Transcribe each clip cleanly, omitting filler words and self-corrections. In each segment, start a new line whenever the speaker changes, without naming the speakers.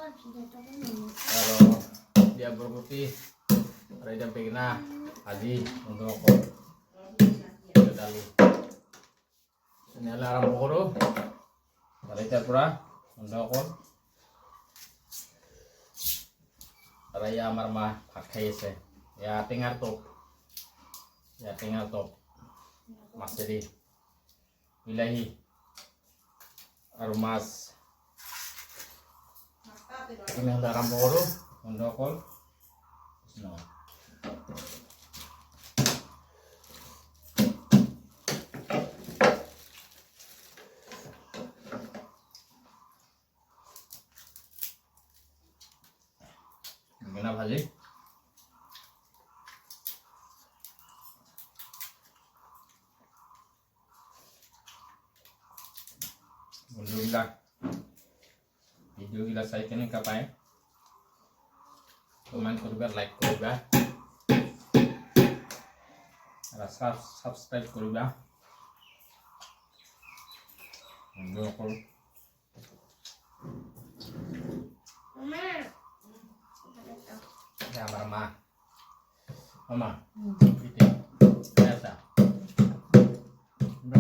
Kalau dia berputih, ada jam pegina, haji untuk kok. Dalu. Ini adalah aram bokoro. Balik pura untuk kok. Raya marma pakai se. Ya tinggal top. Masih di wilayah arumas. Ini adalah aram bokoro untuk kok. No. Gimana भाजी video gila saya kene kapan comment করবে like করবে আর subscribe করবে বন্ধু সকল ya mama gitu biasa udah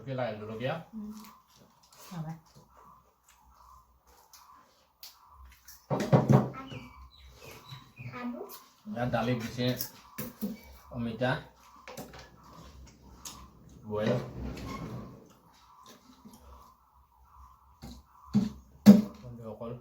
kayak lagi dulu ya ya tali bisa omida boil okol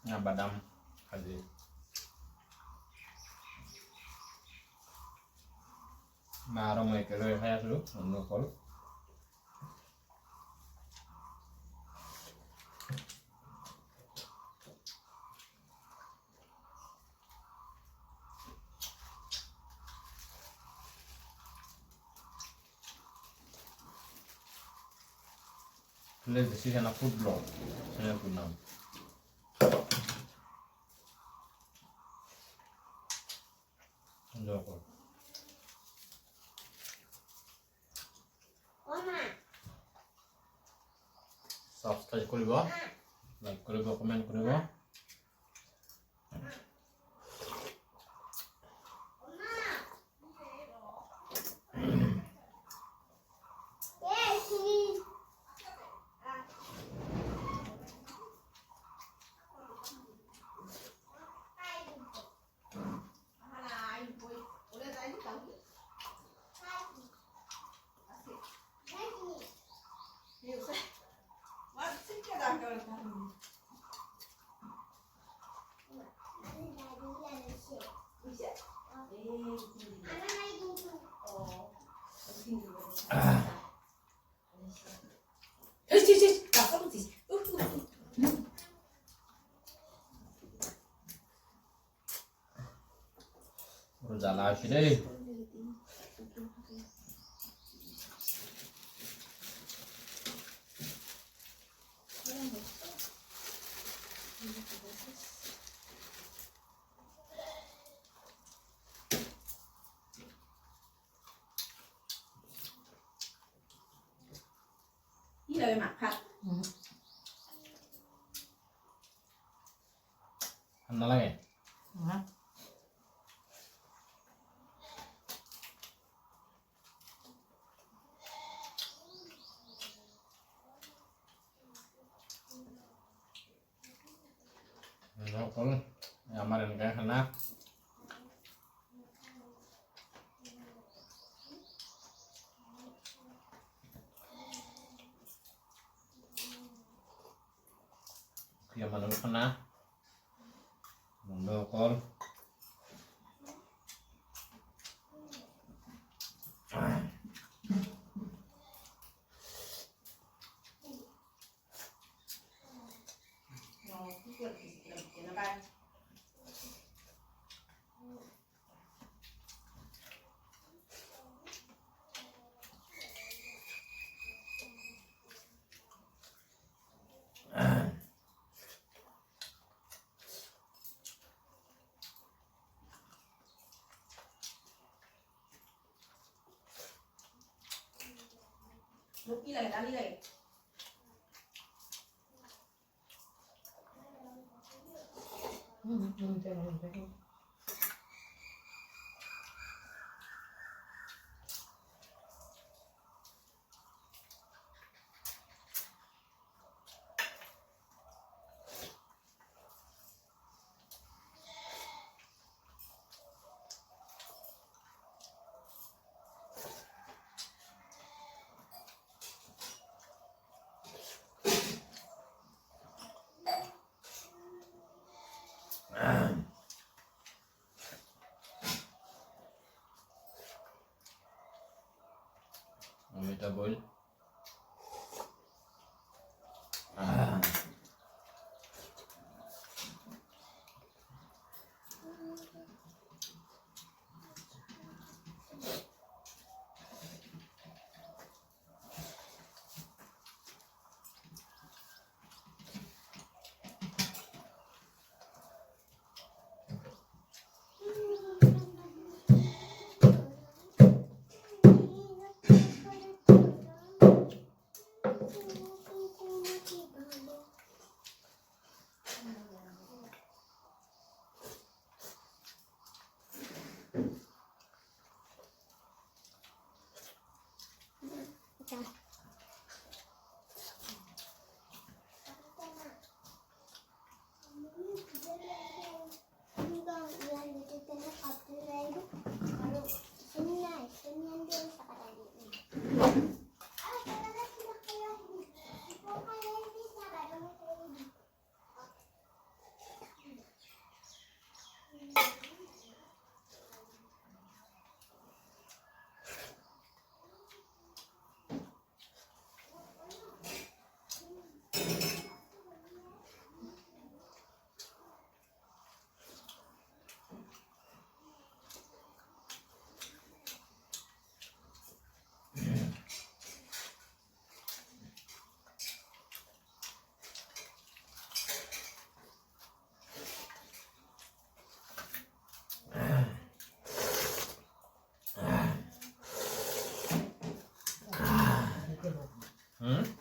ya badam haji maro mai kelo ya dulu okol Let's see a food blog. Saya guna. Joko. Subscribe koribo, like koribo, comment koribo. Jalan sini.
Lời mặt thật.
Ăn lagi. Kalau amarin kayak anak dia manul kena mendokol
Luki lagi, tali lagi.
Vegetable. Hmm?